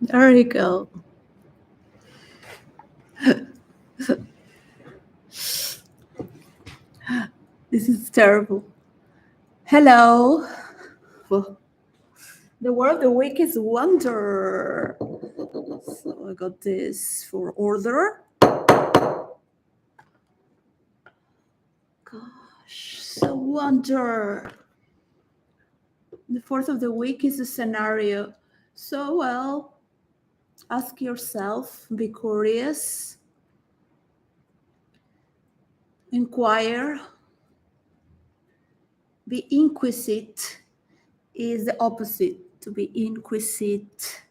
There you go. This is terrible. Hello. Well, the word of the week is wonder. So I got this for order. Gosh, so wonder. The fourth of the week is a scenario. So, well, ask yourself, be curious, inquire, be inquisite is the opposite to be inquisite.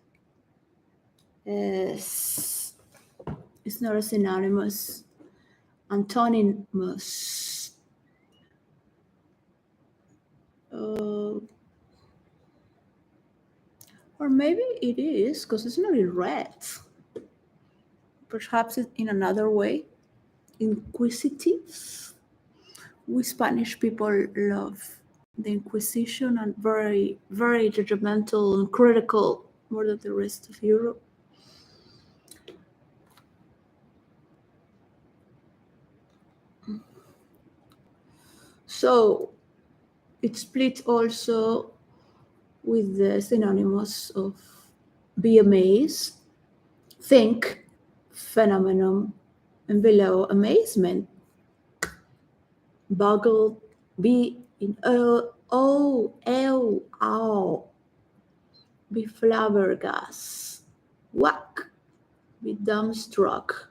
Yes, it's not a synonymous, antonymous. Or maybe it is because it's not in red. Perhaps it's in another way. Inquisitive. We Spanish people love the Inquisition and very, very judgmental and critical more than the rest of Europe. So it split also with the synonymous of be amazed, think, phenomenon, and below amazement, boggled, be in ow, be flabbergasted, whack, be dumbstruck,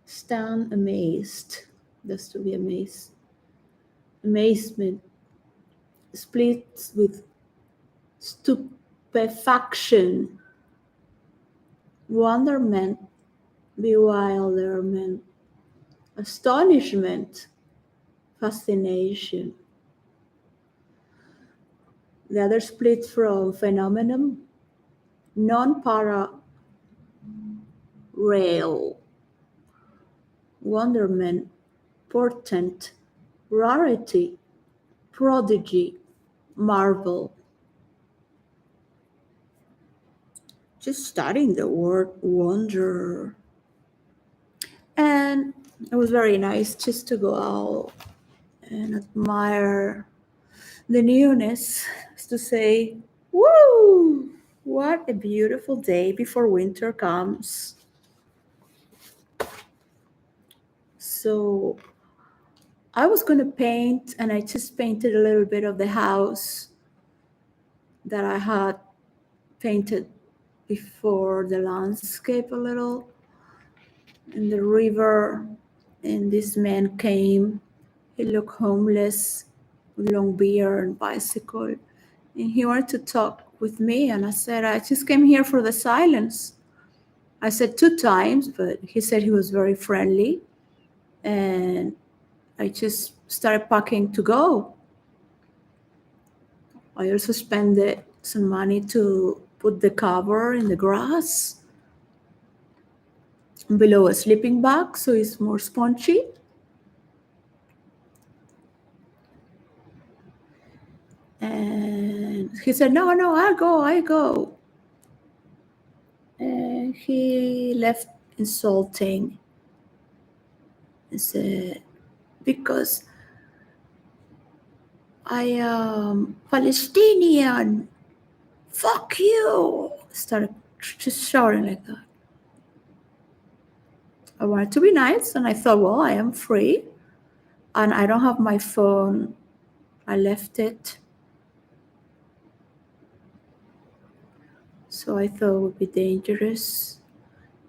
stand amazed, that's to be amazed. Amazement splits with stupefaction, wonderment, bewilderment, astonishment, fascination. The other split from phenomenon, non-para rail, wonderment, portent, rarity, prodigy, marvel. Just studying the word wonder. And it was very nice just to go out and admire the newness, to say, woo, what a beautiful day before winter comes. So I was going to paint, and I just painted a little bit of the house that I had painted before, the landscape a little, and the river. And this man came. He looked homeless, with long beard and bicycle. And he wanted to talk with me. And I said, I just came here for the silence. I said 2 times, but he said he was very friendly. And I just started packing to go. I also spent some money to put the cover in the grass below a sleeping bag so it's more spongy. And he said, no, I go. And he left insulting. He said, because I am Palestinian. Fuck you. Started just shouting like that. I wanted to be nice, and I thought, well, I am free, and I don't have my phone. I left it. So I thought it would be dangerous.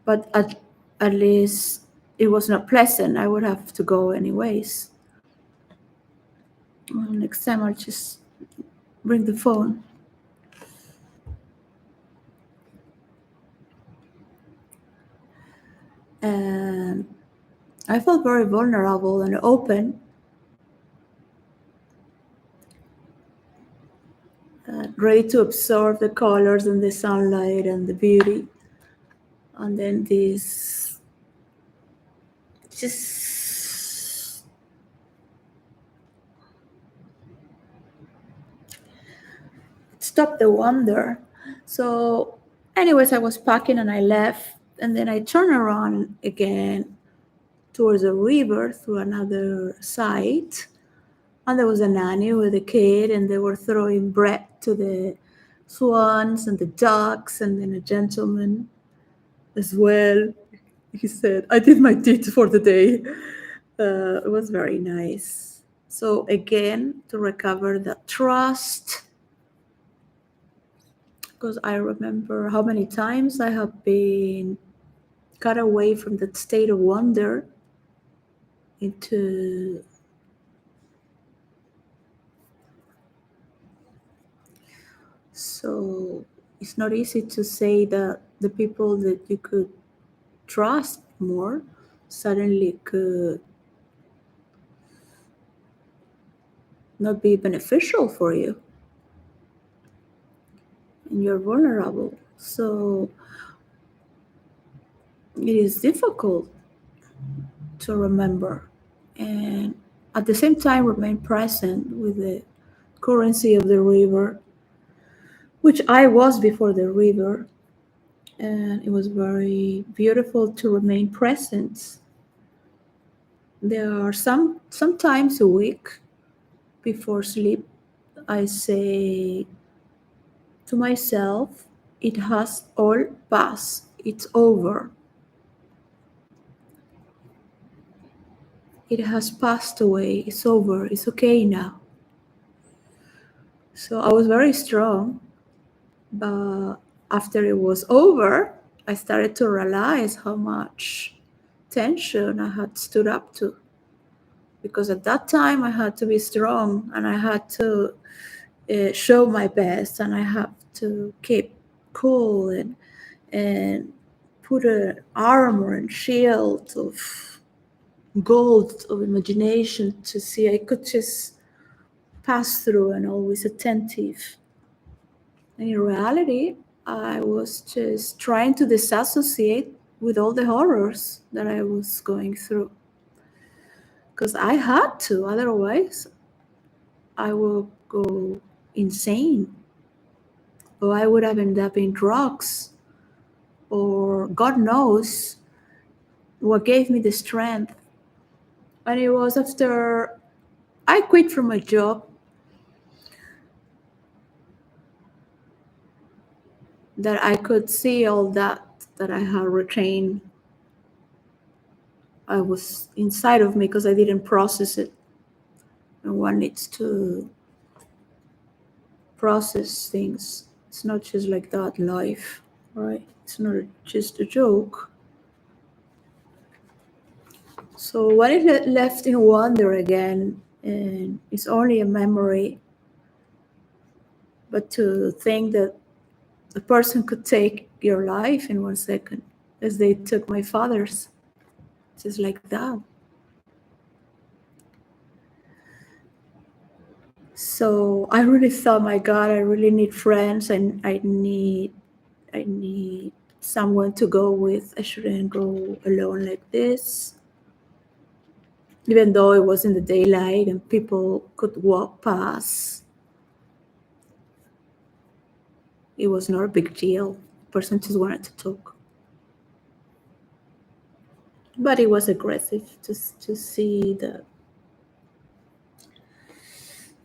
But at least it was not pleasant. I would have to go anyways. Well, next time I'll just bring the phone. And I felt very vulnerable and open. Ready to absorb the colors and the sunlight and the beauty. And then this just stop the wonder. So Anyways, I was packing and I left, and then I turned around again towards the river through another side, and there was a nanny with a kid, and they were throwing bread to the swans and the ducks, and then a gentleman as well. He said, "I did my deed for the day." It was very nice. So again, to recover that trust, because I remember how many times I have been cut away from that state of wonder into so it's not easy to say that the people that you could trust more suddenly could not be beneficial for you, and you're vulnerable. So it is difficult to remember and at the same time remain present with the currency of the river, which I was before the river, and it was very beautiful to remain present. There are sometimes a week before sleep I say to myself, it has all passed, it's over. It has passed away, it's over, it's okay now. So I was very strong, but after it was over, I started to realize how much tension I had stood up to. Because at that time I had to be strong and I had to show my best and I had to keep cool and put an armor and shield of gold of imagination to see I could just pass through and always attentive. And in reality, I was just trying to disassociate with all the horrors that I was going through. Because I had to, otherwise, I would go insane. Or I would have ended up in drugs. Or God knows what gave me the strength. And it was after I quit from my job that I could see all that I had retained. I was inside of me because I didn't process it. And one needs to process things. It's not just like that life, right? It's not just a joke. So when it left in wonder again, and it's only a memory, but to think that a person could take your life in 1 second, as they took my father's, just like that. So I really thought, my God, I really need friends, and I need someone to go with. I shouldn't go alone like this. Even though it was in the daylight and people could walk past, it was not a big deal. The person just wanted to talk. But it was aggressive to see that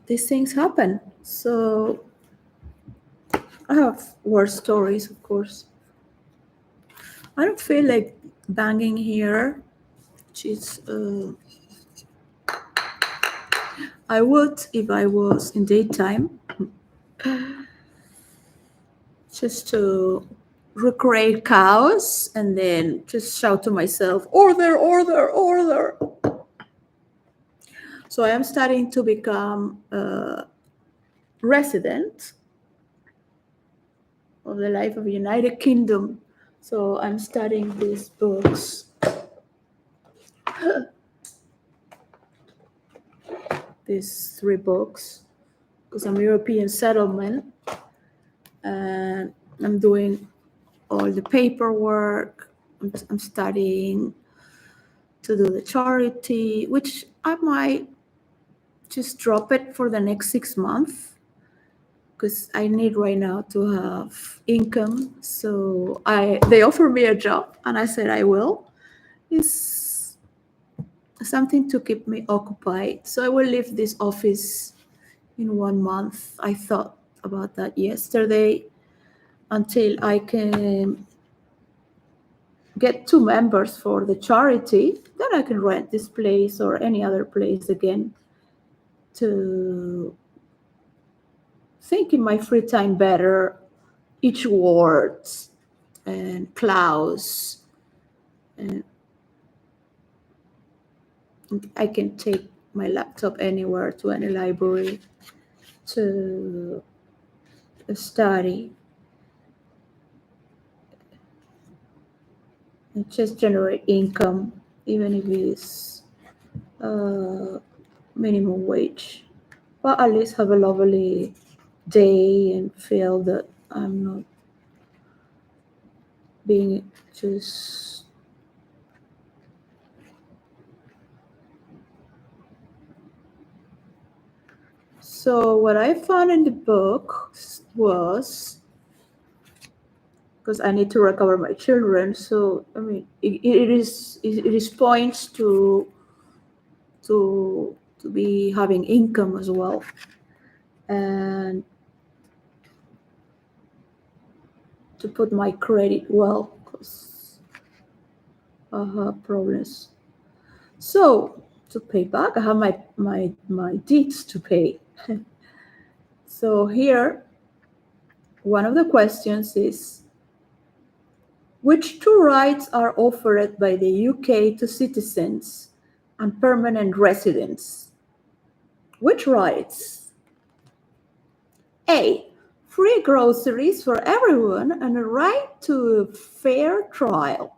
these things happen. So I have worse stories, of course. I don't feel like banging here. She's, I would if I was in daytime, just to recreate chaos and then just shout to myself, order, order, order. So I am starting to become a resident of the life of the United Kingdom. So I'm studying these books. These 3 books, because I'm European settlement, and I'm doing all the paperwork. I'm studying to do the charity, which I might just drop it for the next 6 months because I need right now to have income. So they offered me a job, and I said I will. It's something to keep me occupied. So I will leave this office in 1 month. I thought about that yesterday, until I can get 2 members for the charity. Then I can rent this place or any other place again to think in my free time better each word and clause, and I can take my laptop anywhere to any library to study and just generate income, even if it's minimum wage. But at least have a lovely day and feel that I'm not being just so what I found in the book was, because I need to recover my children, so I mean it is points to be having income as well, and to put my credit well, because I have problems. So to pay back, I have my debts to pay. So here, one of the questions is, which 2 rights are offered by the UK to citizens and permanent residents? Which rights? A, free groceries for everyone and a right to a fair trial.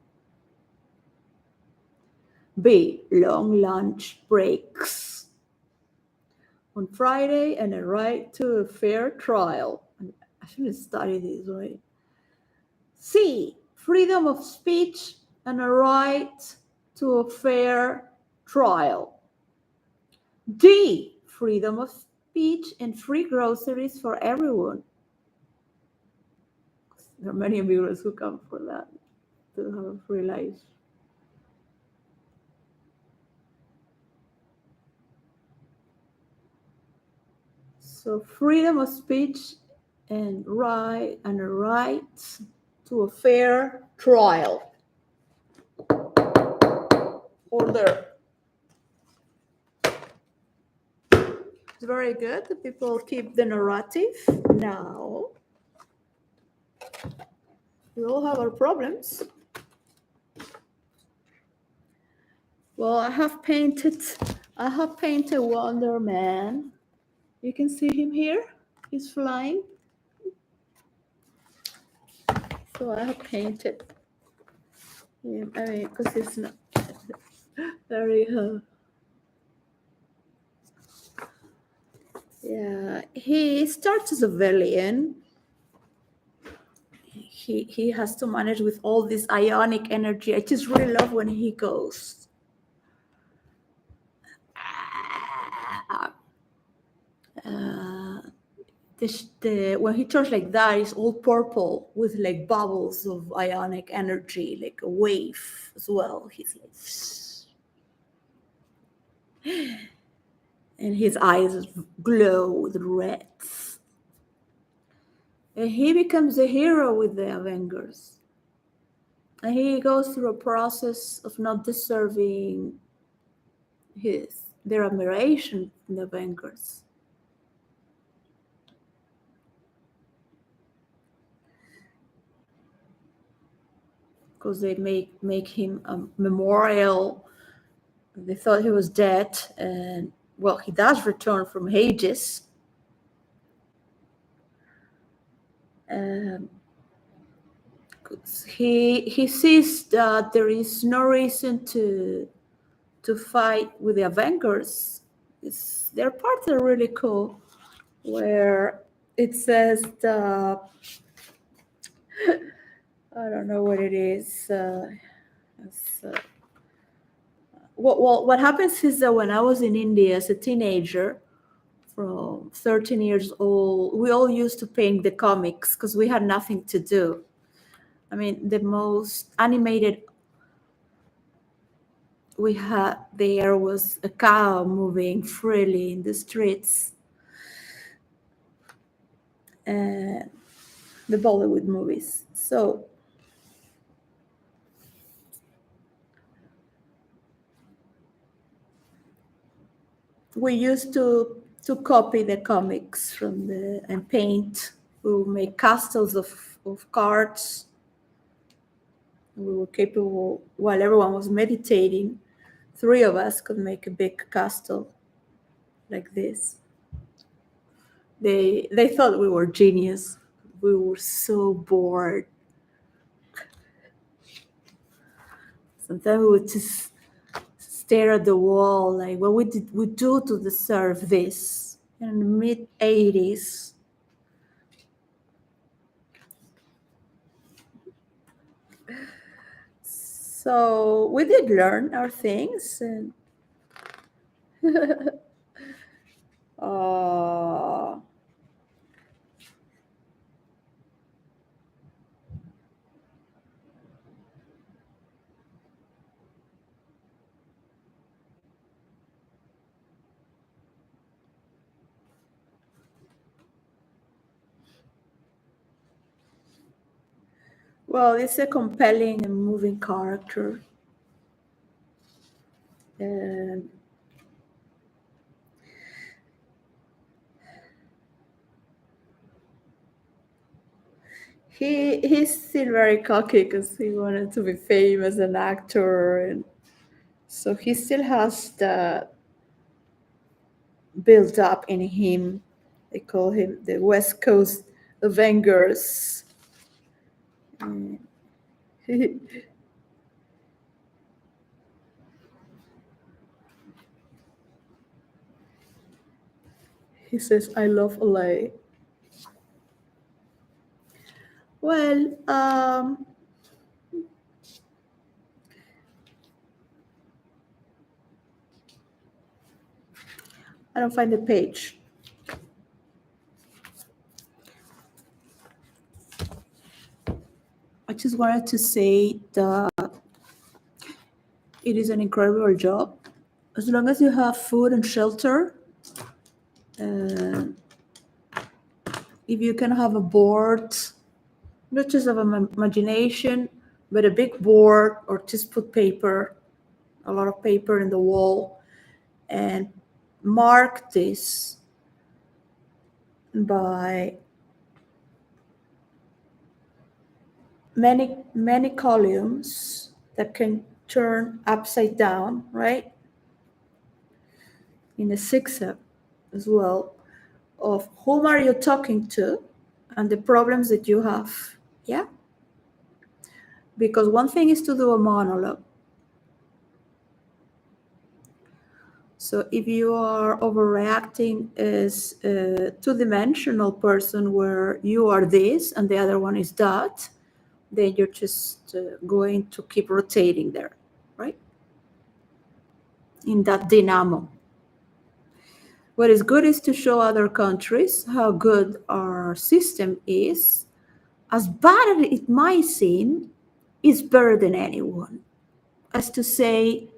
B, long lunch breaks on Friday and a right to a fair trial. I should have studied this, right? C, freedom of speech and a right to a fair trial. D, freedom of speech and free groceries for everyone. There are many immigrants who come for that, to have a free life. So freedom of speech and a right to a fair trial. Order. It's very good. The people keep the narrative. Now, we all have our problems. Well, I have painted Wonder Man. You can see him here. He's flying. So I have painted him. I mean, because it's not very yeah, he starts as a villain. He has to manage with all this ionic energy. I just really love when he goes. When he turns like that, it's all purple with like bubbles of ionic energy, like a wave as well. He's like, and his eyes glow with red. And he becomes a hero with the Avengers. And he goes through a process of not deserving their admiration from the Avengers. Because they make him a memorial. They thought he was dead, and well, he does return from Hades. He sees that there is no reason to fight with the Avengers. Their parts are really cool, where it says I don't know what it is. What happens is that when I was in India as a teenager, from 13 years old. We all used to paint the comics because we had nothing to do. I mean, the most animated we had there was a cow moving freely in the streets. And the Bollywood movies. So we used to copy the comics from and paint. We would make castles of cards. We were capable, while everyone was meditating, 3 of us could make a big castle like this. They thought we were genius. We were so bored. Sometimes we would just stare at the wall, like, what did we do to deserve this? In the mid-80s. So we did learn our things. And well, it's a compelling and moving character. And he's still very cocky because he wanted to be famous as an actor, and so he still has that built up in him. They call him the West Coast Avengers. He says, "I love LA." Well, I don't find the page. I just wanted to say that it is an incredible job. As long as you have food and shelter, if you can have a board, not just of imagination, but a big board, or just put paper, a lot of paper in the wall, and mark this by many columns that can turn upside down, right? In a zigzag as well, of whom are you talking to and the problems that you have. Yeah? Because one thing is to do a monologue. So if you are overreacting as a two-dimensional person where you are this and the other one is that, then you're just going to keep rotating there, right? In that dynamo. What is good is to show other countries how good our system is. As bad as it might seem, it's better than anyone. As to say,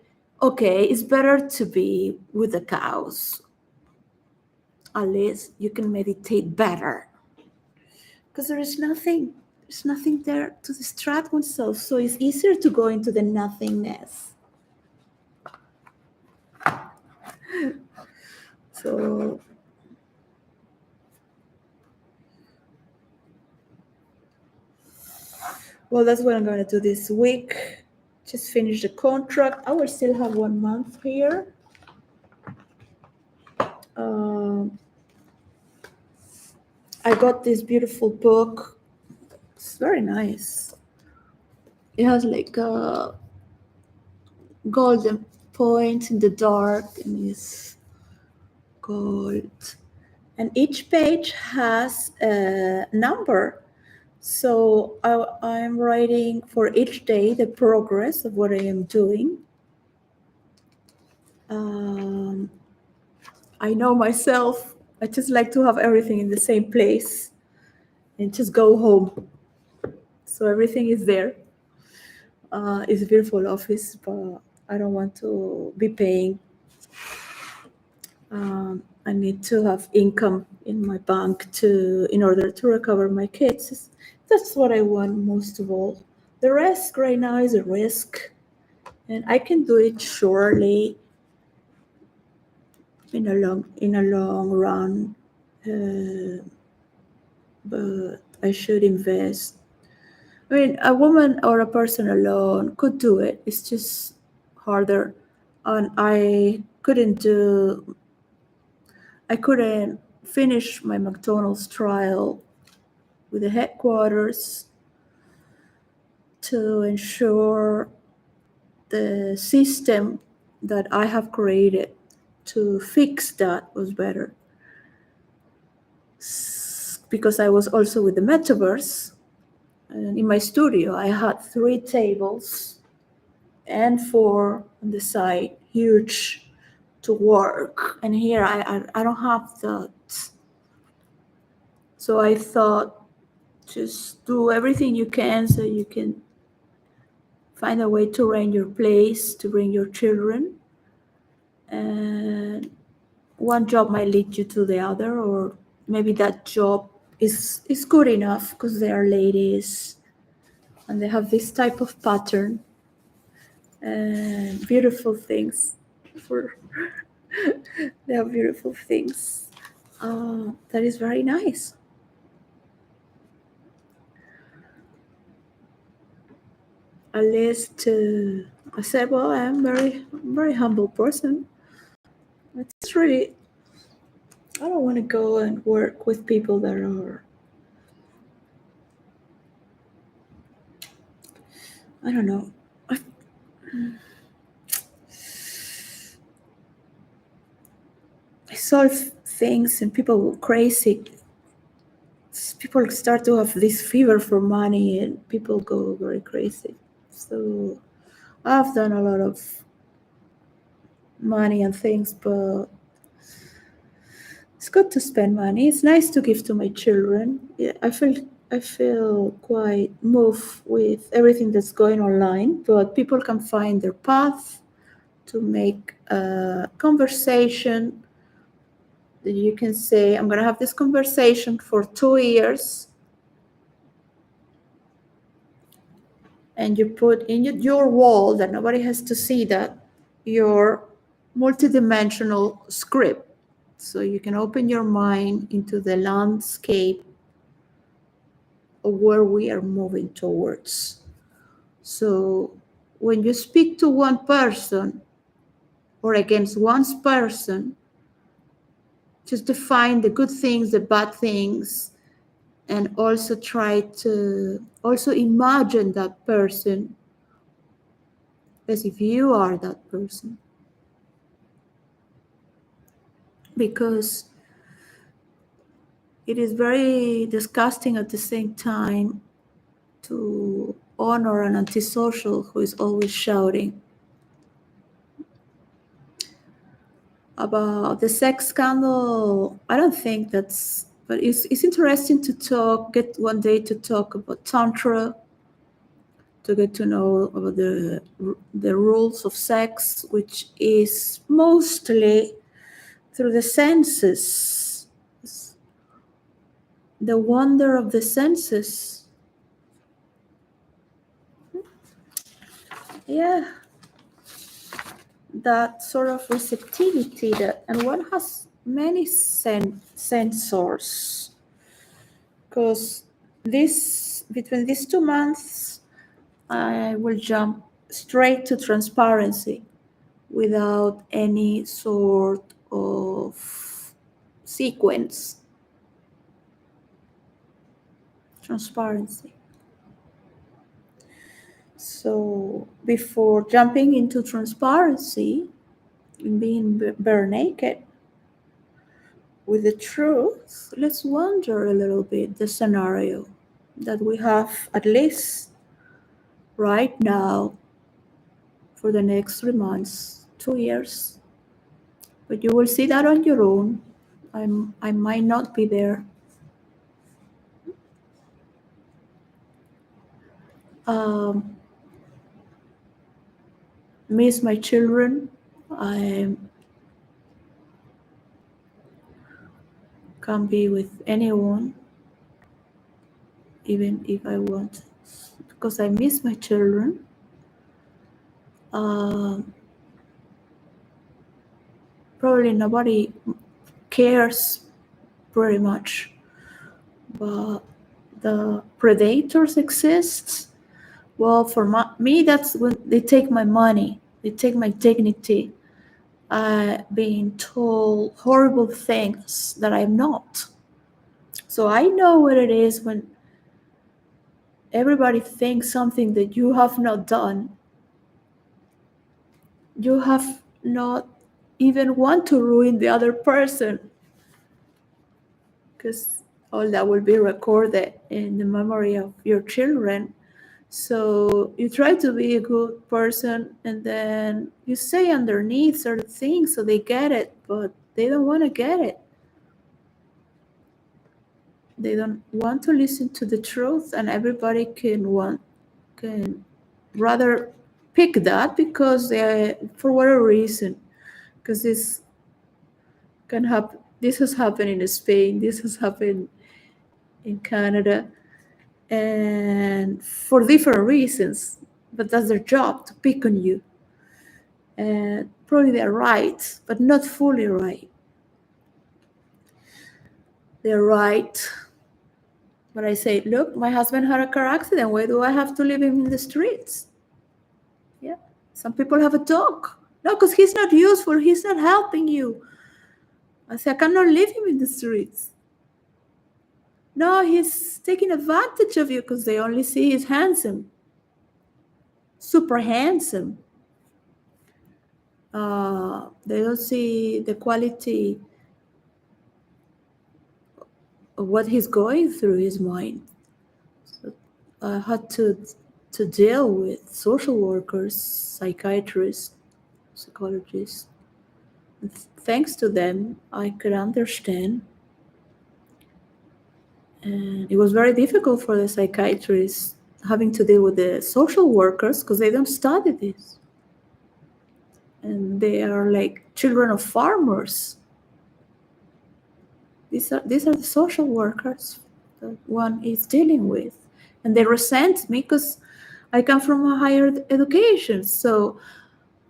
okay, it's better to be with the cows. At least you can meditate better. Because there's nothing there to distract oneself. So it's easier to go into the nothingness. So well, that's what I'm going to do this week. Just finish the contract. I will still have 1 month here. I got this beautiful book. It's very nice. It has like golden points in the dark, and it's gold. And each page has a number. So I'm writing for each day the progress of what I am doing. I know myself I just like to have everything in the same place and just go home. So everything is there. It's a beautiful office, but I don't want to be paying. I need to have income in my bank in order to recover my kids. That's what I want most of all. The rest right now is a risk, and I can do it surely in a long run. But I should invest. I mean, a woman or a person alone could do it. It's just harder, and I couldn't finish my McDonald's trial with the headquarters to ensure the system that I have created to fix that was better. Because I was also with the metaverse, and in my studio, I had 3 tables and 4 on the side, huge to work. And here I don't have that. So I thought, just do everything you can so you can find a way to rent your place, to bring your children. And one job might lead you to the other, or maybe that job is good enough because they are ladies and they have this type of pattern and beautiful things. They have beautiful things. That is very nice. At least I said, well, I am very humble person. It's really, I don't want to go and work with people that are, I don't know. I solve things and people go crazy. People start to have this fever for money and people go very crazy. So I've done a lot of money and things, but it's good to spend money. It's nice to give to my children. Yeah, I feel quite moved with everything that's going online, but people can find their path to make a conversation that you can say, I'm going to have this conversation for 2 years, and you put in your wall that nobody has to see that, your multidimensional script. So you can open your mind into the landscape of where we are moving towards. So when you speak to one person or against one person, just define the good things, the bad things, and also try to also imagine that person as if you are that person. Because it is very disgusting at the same time to honor an antisocial who is always shouting about the sex scandal. I don't think that's, but it's interesting to get one day to talk about Tantra, to get to know about the rules of sex, which is mostly through the senses, the wonder of the senses. Yeah, that sort of receptivity and one has many sensors, because between these 2 months I will jump straight to transparency without any sort of sequence. Transparency. So before jumping into transparency and being bare naked with the truth, let's wonder a little bit the scenario that we have at least right now for the next 3 months, 2 years. But you will see that on your own. I might not be there. Miss my children. I can't be with anyone, even if I want, because I miss my children. Probably nobody cares very much, but the predators exist. Well, for me, that's when they take my money, they take my dignity, being told horrible things that I'm not. So I know what it is when everybody thinks something that you have not done. You have not even want to ruin the other person, because all that will be recorded in the memory of your children. So you try to be a good person, and then you say underneath certain things so they get it, but they don't want to get it. They don't want to listen to the truth, and everybody can rather pick that because they, for whatever reason, because this can happen. This has happened in Spain. This has happened in Canada, and for different reasons. But that's their job, to pick on you. And probably they're right, but not fully right. They're right. But I say, look, my husband had a car accident. Why do I have to leave him in the streets? Yeah. Some people have a dog. No, because he's not useful. He's not helping you. I say, I cannot leave him in the streets. No, he's taking advantage of you because they only see he's handsome. Super handsome. They don't see the quality of what he's going through his mind. So I had to deal with social workers, psychiatrists, psychologists. And thanks to them, I could understand. And it was very difficult for the psychiatrists having to deal with the social workers because they don't study this. And they are like children of farmers. These are the social workers that one is dealing with. And they resent me because I come from a higher education. So,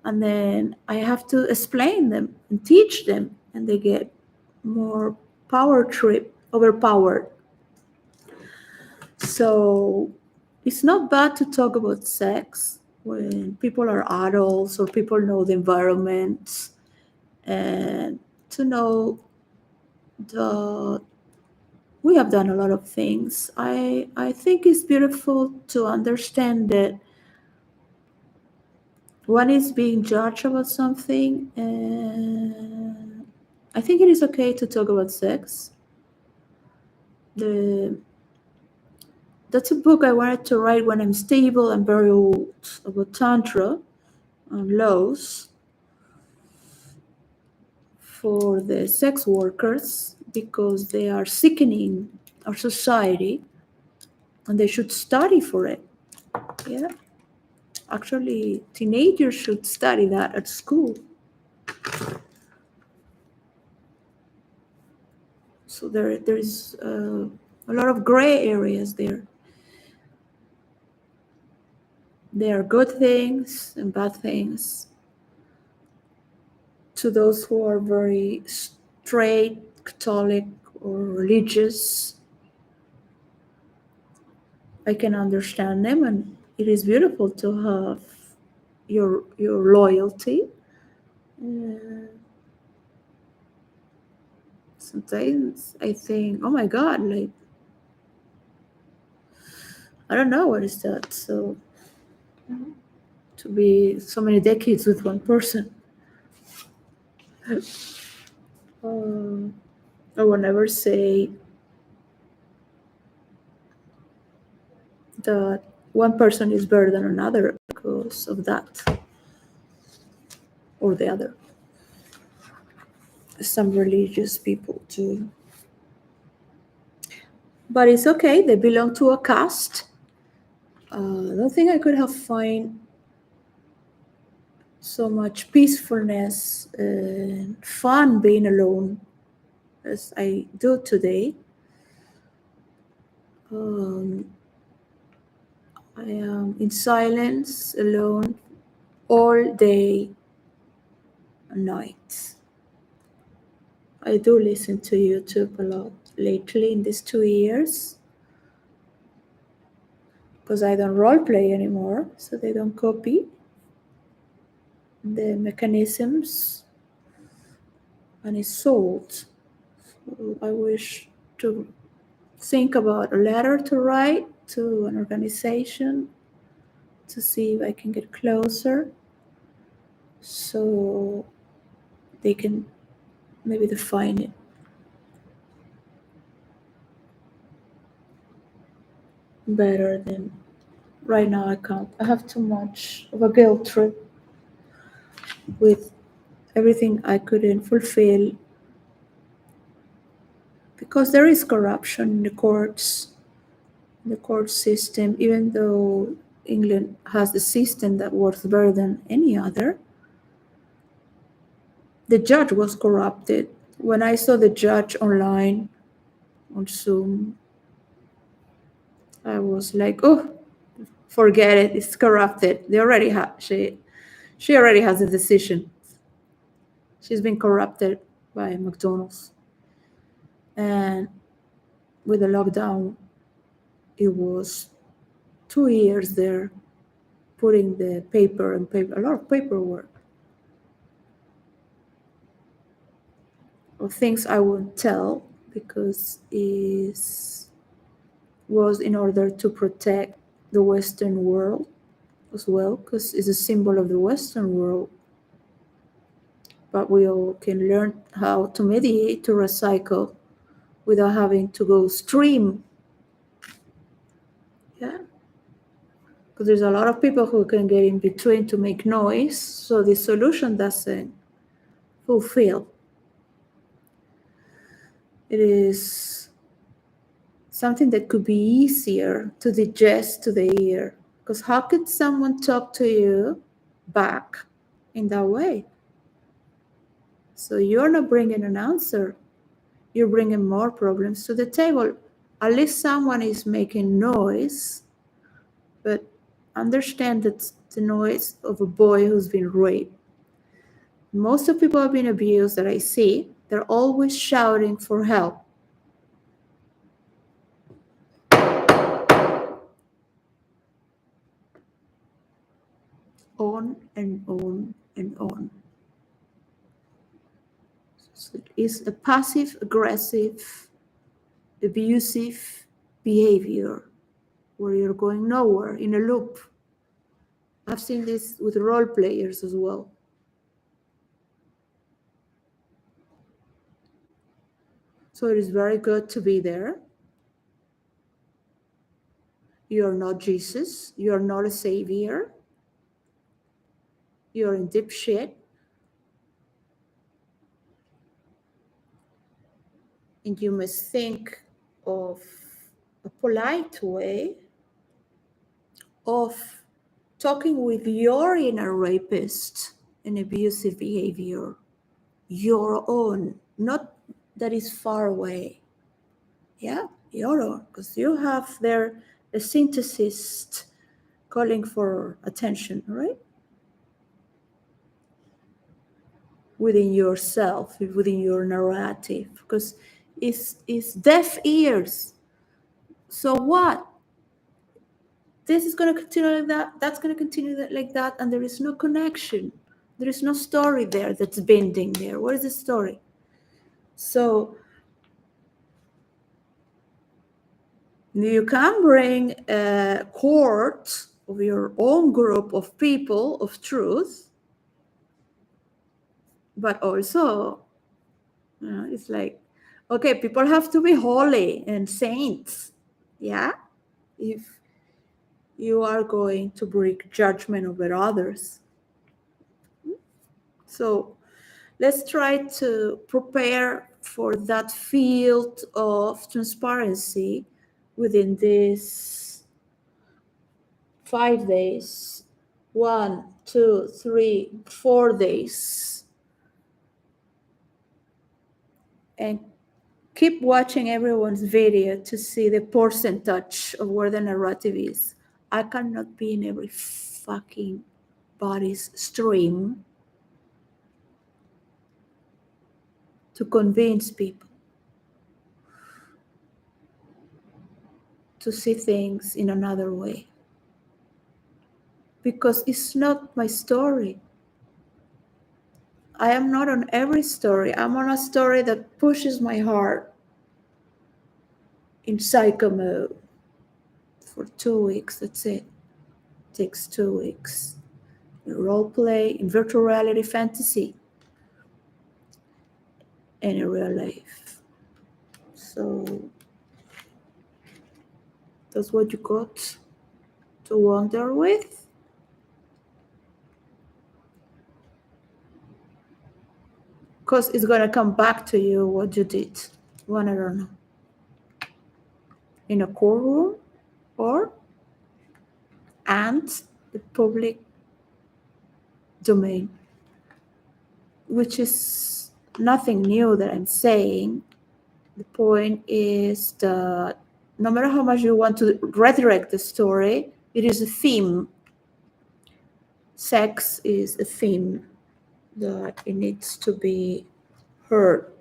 and then I have to explain them and teach them, and they get more power trip, overpowered. So it's not bad to talk about sex when people are adults or people know the environment, and to know that we have done a lot of things. I think it's beautiful to understand that one is being judged about something, and I think it is okay to talk about sex. That's a book I wanted to write when I'm stable and very old, about Tantra and laws for the sex workers, because they are sickening our society and they should study for it. Yeah. Actually, teenagers should study that at school. So there is a lot of gray areas there. There are good things and bad things. To those who are very straight, Catholic, or religious, I can understand them, and it is beautiful to have your loyalty. Sometimes I think, oh my God, like, I don't know what is that. So to be so many decades with one person. I will never say that one person is better than another because of that or the other. some religious people too. But it's okay, they belong to a caste. I don't think I could have find so much peacefulness and fun being alone as I do today. I am in silence, alone, all day and night. I do listen to YouTube a lot lately in these 2 years because I don't role play anymore, so they don't copy the mechanisms and it's solved. So I wish to think about a letter to write to an organization to see if I can get closer so they can maybe define it better than right now. I can't. I have too much of a guilt trip with everything I couldn't fulfill because there is corruption in the courts, in the court system, even though England has the system that works better than any other. The judge was corrupted. When I saw the judge online on Zoom, I was like, oh, forget it, it's corrupted. They already have she already has a decision. She's been corrupted by McDonald's. And with the lockdown, it was 2 years there putting the paper and a lot of paperwork of things I won't tell because it was in order to protect the Western world as well, because it's a symbol of the Western world. But we all can learn how to mediate, to recycle without having to go stream. Yeah. Because there's a lot of people who can get in between to make noise, so the solution doesn't fulfill. It is something that could be easier to digest to the ear. Because how could someone talk to you back in that way? So you're not bringing an answer. You're bringing more problems to the table. At least someone is making noise, but understand that the noise of a boy who's been raped. Most of people have been abused that I see, they're always shouting for help. On and on and on. So it is a passive aggressive, abusive behavior where you're going nowhere in a loop. I've seen this with role players as well. So it is very good to be there. You're not Jesus. You're not a savior. You're in deep shit. And you must think of a polite way of talking with your inner rapist and abusive behavior, your own, not that is far away. Yeah, your own, because you have there a synthesist calling for attention, right? Within yourself, within your narrative, because it's deaf ears. So what? This is going to continue like that, that's going to continue like that, and there is no connection. There is no story there that's bending there. What is the story? So you can bring a court of your own group of people of truth, but also it's like, okay, people have to be holy and saints, yeah, if you are going to bring judgment over others. So let's try to prepare for that field of transparency within these 5 days, 1, 2, 3, 4 days, and keep watching everyone's video to see the percentage of where the narrative is. I cannot be in every fucking body's stream to convince people to see things in another way. Because it's not my story. I am not on every story. I'm on a story that pushes my heart in psycho mode for 2 weeks. That's it. Takes 2 weeks. In role play, in virtual reality fantasy, and in real life. So that's what you got to wonder with. Because it's going to come back to you what you did. One, I don't know. In a courtroom or and the public domain, which is nothing new that I'm saying. The point is that no matter how much you want to redirect the story, it is a theme. Sex is a theme that it needs to be heard.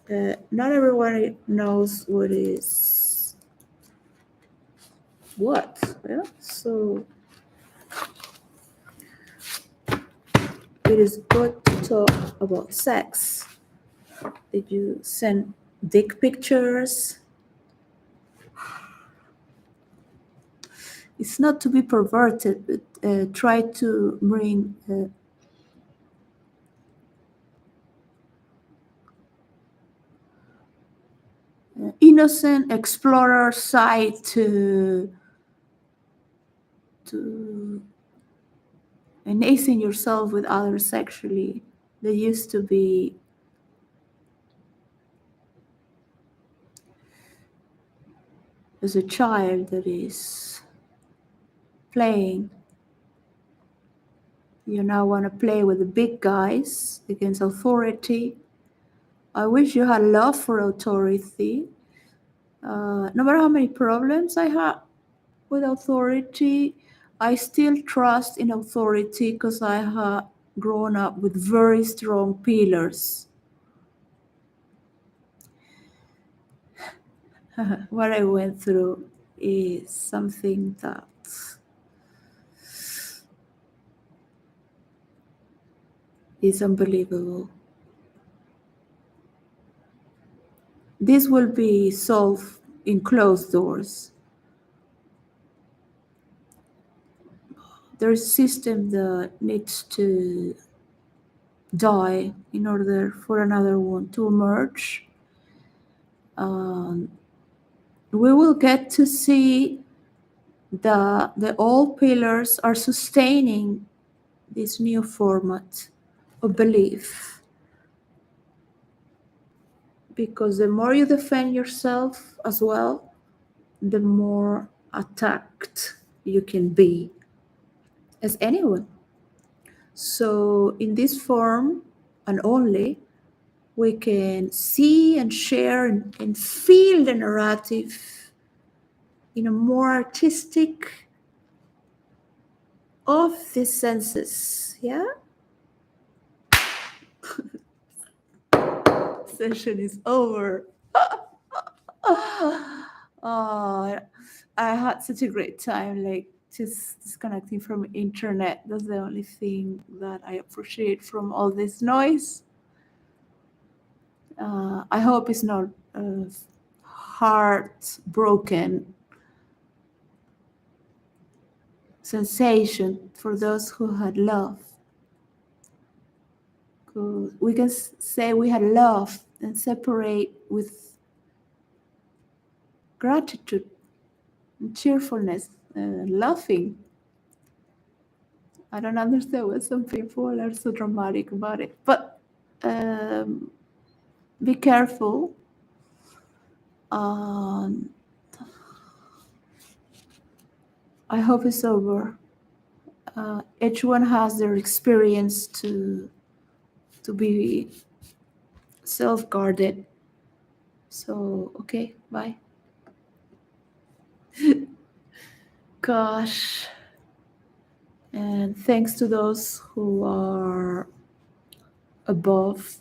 Not everyone knows what is what. Yeah? So it is good to talk about sex. Did you send dick pictures? It's not to be perverted, but try to bring innocent explorer side to enacing yourself with others sexually. There used to be as a child that is playing. You now want to play with the big guys against authority. I wish you had love for authority. No matter how many problems I had with authority, I still trust in authority because I have grown up with very strong pillars. What I went through is something that is unbelievable. This will be solved in closed doors. There's a system that needs to die in order for another one to emerge. We will get to see the old pillars are sustaining this new format of belief. Because the more you defend yourself as well, the more attacked you can be as anyone. So in this form, and only, we can see and share and feel the narrative in a more artistic of the senses. Yeah? Session is over. Oh, I had such a great time, like just disconnecting from internet. That's the only thing that I appreciate from all this noise. I hope it's not heartbroken sensation for those who had love. We can say we had love and separate with gratitude and cheerfulness, laughing. I don't understand why some people are so dramatic about it, but Be careful. Um, I hope it's over. Each one has their experience to be self-guarded. So, okay, bye. Gosh. And thanks to those who are above,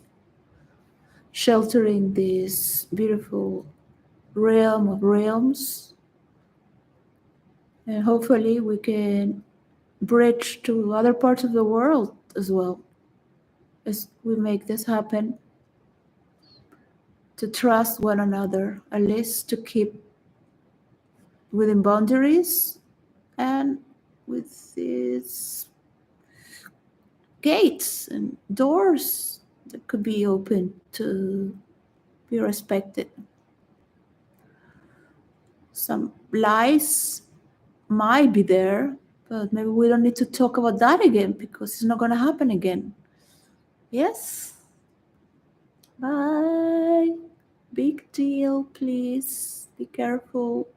sheltering this beautiful realm of realms. And hopefully we can bridge to other parts of the world as well as we make this happen, to trust one another, at least to keep within boundaries and with these gates and doors that could be open to be respected. Some lies might be there, but maybe we don't need to talk about that again because it's not going to happen again. Yes? Bye. Big deal, please. Be careful.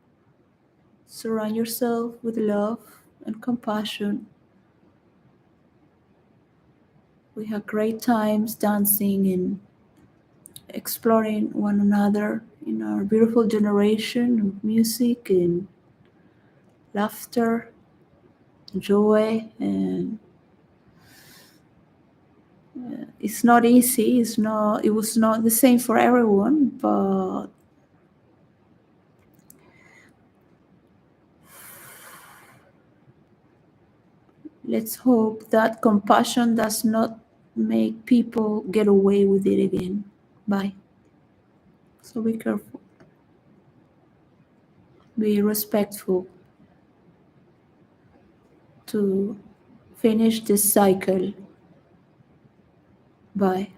Surround yourself with love and compassion. We have great times dancing and exploring one another in our beautiful generation of music and laughter, joy, and it's not easy. It was not the same for everyone, but let's hope that compassion does not make people get away with it again. Bye. So be careful. Be respectful to finish this cycle. Bye.